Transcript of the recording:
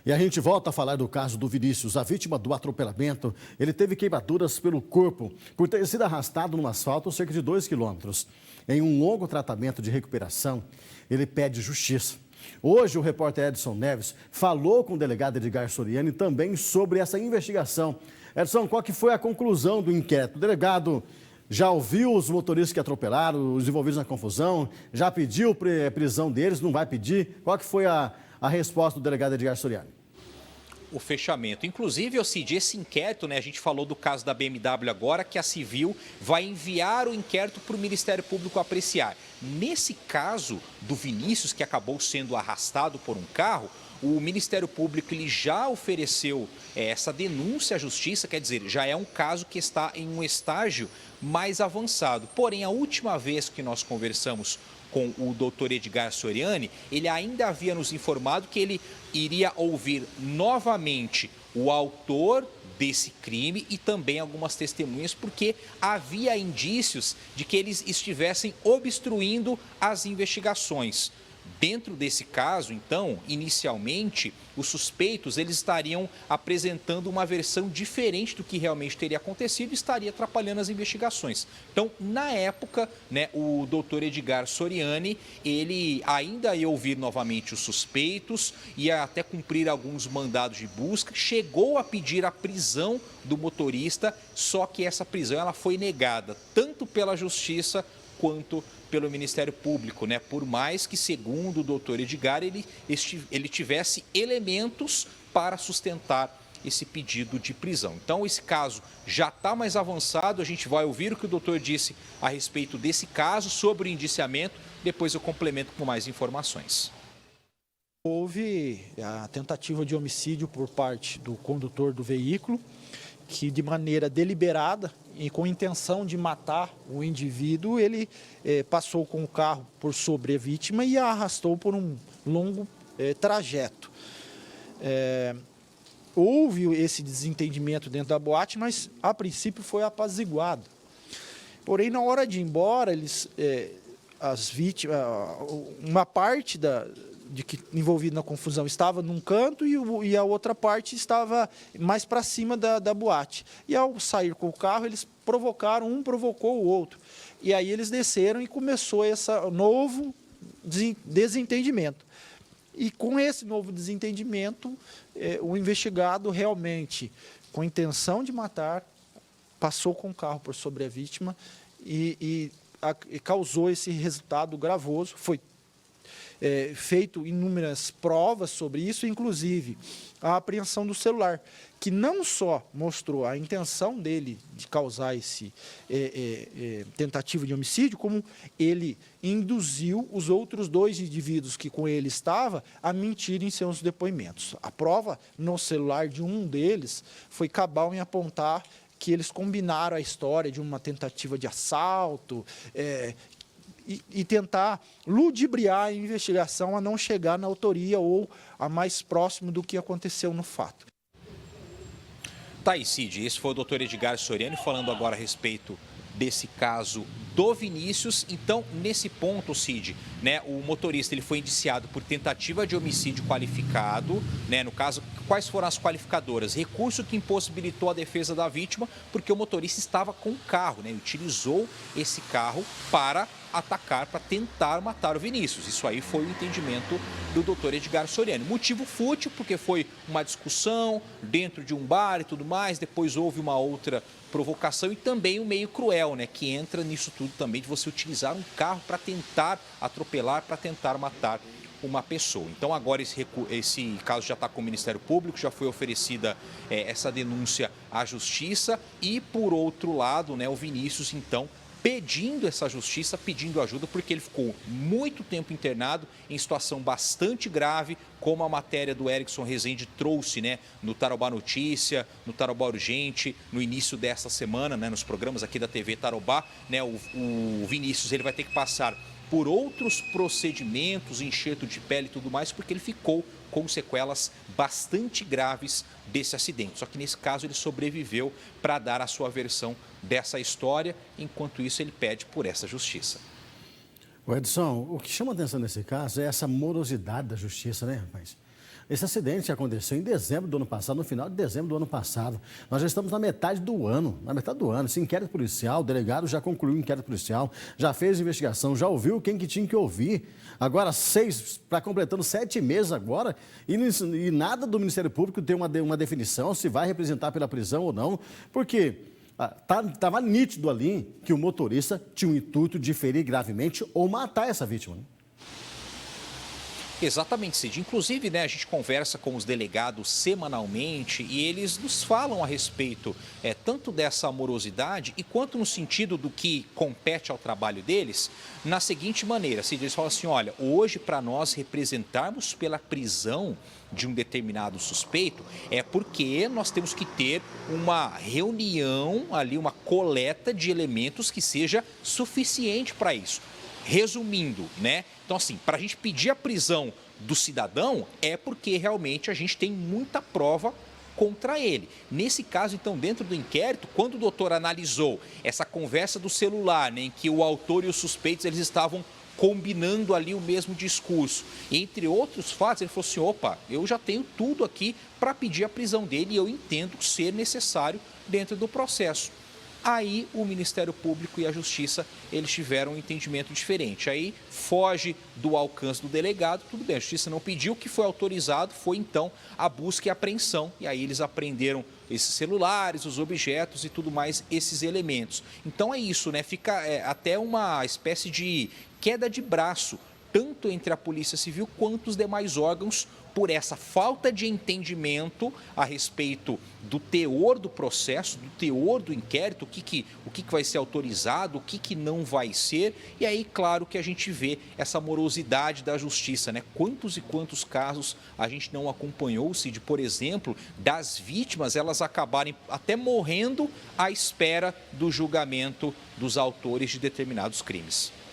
E a gente volta a falar do caso do Vinícius. A vítima do atropelamento, ele teve queimaduras pelo corpo por ter sido arrastado no asfalto cerca de 2 quilômetros. Em um longo tratamento de recuperação, ele pede justiça. Hoje, o repórter Edson Neves falou com o delegado Edgar Soriani também sobre essa investigação. Edson, qual que foi a conclusão do inquérito? O delegado já ouviu os motoristas que atropelaram, os envolvidos na confusão? Já pediu prisão deles? Não vai pedir? Qual que foi a resposta do delegado Edgar Soriani? O fechamento. Inclusive, Cid, esse inquérito, a gente falou do caso da BMW agora, que a Civil vai enviar o inquérito para o Ministério Público apreciar. Nesse caso do Vinícius, que acabou sendo arrastado por um carro, o Ministério Público ele já ofereceu essa denúncia à Justiça, quer dizer, já é um caso que está em um estágio mais avançado. Porém, a última vez que nós conversamos com o doutor Edgar Soriani, ele ainda havia nos informado que ele iria ouvir novamente o autor desse crime e também algumas testemunhas, porque havia indícios de que eles estivessem obstruindo as investigações. Dentro desse caso, então, inicialmente, os suspeitos eles estariam apresentando uma versão diferente do que realmente teria acontecido e estaria atrapalhando as investigações. Então, na época, o doutor Edgar Soriani, ele ainda ia ouvir novamente os suspeitos, ia até cumprir alguns mandados de busca, chegou a pedir a prisão do motorista, só que essa prisão ela foi negada, tanto pela Justiça quanto pelo Ministério Público, por mais que, segundo o doutor Edgar, ele tivesse elementos para sustentar esse pedido de prisão. Então, esse caso já está mais avançado, a gente vai ouvir o que o doutor disse a respeito desse caso, sobre o indiciamento, depois eu complemento com mais informações. Houve a tentativa de homicídio por parte do condutor do veículo, que de maneira deliberada e com intenção de matar o indivíduo, ele passou com o carro por sobre a vítima e a arrastou por um longo trajeto. Houve esse desentendimento dentro da boate, mas a princípio foi apaziguado. Porém, na hora de ir embora, as vítimas, uma parte de que envolvido na confusão estava num canto e a outra parte estava mais para cima da boate. E ao sair com o carro, eles provocaram, um provocou o outro. E aí eles desceram e começou esse novo desentendimento. E com esse novo desentendimento, o investigado realmente, com intenção de matar, passou com o carro por sobre a vítima e causou esse resultado gravoso. Foi feito inúmeras provas sobre isso, inclusive a apreensão do celular, que não só mostrou a intenção dele de causar esse tentativa de homicídio, como ele induziu os outros 2 indivíduos que com ele estavam a mentir em seus depoimentos. A prova no celular de um deles foi cabal em apontar que eles combinaram a história de uma tentativa de assalto, e tentar ludibriar a investigação a não chegar na autoria ou a mais próximo do que aconteceu no fato. Tá aí, Cid, esse foi o doutor Edgar Soriani falando agora a respeito desse caso do Vinícius. Então, nesse ponto, Cid, o motorista ele foi indiciado por tentativa de homicídio qualificado, no caso, quais foram as qualificadoras? Recurso que impossibilitou a defesa da vítima, porque o motorista estava com o carro, utilizou esse carro para atacar, para tentar matar o Vinícius. Isso aí foi o entendimento do doutor Edgar Soriani. Motivo fútil, porque foi uma discussão dentro de um bar e tudo mais, depois houve uma outra provocação e também um meio cruel, que entra nisso tudo também, de você utilizar um carro para tentar atropelar, para tentar matar uma pessoa. Então, agora esse caso já está com o Ministério Público, já foi oferecida essa denúncia à Justiça e, por outro lado, o Vinícius, então, pedindo essa justiça, pedindo ajuda, porque ele ficou muito tempo internado em situação bastante grave, como a matéria do Erickson Rezende trouxe, no Tarobá Notícia, no Tarobá Urgente, no início desta semana, nos programas aqui da TV Tarobá, o Vinícius ele vai ter que passar por outros procedimentos, enxerto de pele e tudo mais, porque ele ficou com sequelas bastante graves desse acidente. Só que nesse caso ele sobreviveu para dar a sua versão dessa história, enquanto isso ele pede por essa justiça. O Edson, o que chama atenção nesse caso é essa morosidade da justiça, rapaz? Esse acidente aconteceu em dezembro do ano passado, no final de dezembro do ano passado. Nós já estamos na metade do ano, Esse inquérito policial, o delegado já concluiu o inquérito policial, já fez investigação, já ouviu quem que tinha que ouvir. Agora, para completando 7 meses agora, e nada do Ministério Público tem uma definição se vai representar pela prisão ou não, porque estava nítido ali que o motorista tinha o intuito de ferir gravemente ou matar essa vítima, né? Exatamente, Cid. Inclusive, né, a gente conversa com os delegados semanalmente e eles nos falam a respeito tanto dessa morosidade e quanto no sentido do que compete ao trabalho deles, na seguinte maneira, Cid, eles falam assim, olha, hoje para nós representarmos pela prisão de um determinado suspeito é porque nós temos que ter uma reunião ali, uma coleta de elementos que seja suficiente para isso. Resumindo, né? Então, assim, para a gente pedir a prisão do cidadão é porque realmente a gente tem muita prova contra ele. Nesse caso, então, dentro do inquérito, quando o doutor analisou essa conversa do celular, né, em que o autor e os suspeitos eles estavam combinando ali o mesmo discurso, entre outros fatos, ele falou assim, opa, eu já tenho tudo aqui para pedir a prisão dele e eu entendo ser necessário dentro do processo. Aí o Ministério Público e a Justiça, eles tiveram um entendimento diferente. Aí foge do alcance do delegado, tudo bem, a Justiça não pediu, o que foi autorizado foi então a busca e apreensão. E aí eles apreenderam esses celulares, os objetos e tudo mais, esses elementos. Então é isso, né? Fica até uma espécie de queda de braço, tanto entre a Polícia Civil quanto os demais órgãos, por essa falta de entendimento a respeito do teor do processo, do teor do inquérito, o que vai ser autorizado, o que não vai ser. E aí, claro, que a gente vê essa morosidade da justiça, né? Quantos e quantos casos a gente não acompanhou, Cid, por exemplo, das vítimas, elas acabarem até morrendo à espera do julgamento dos autores de determinados crimes.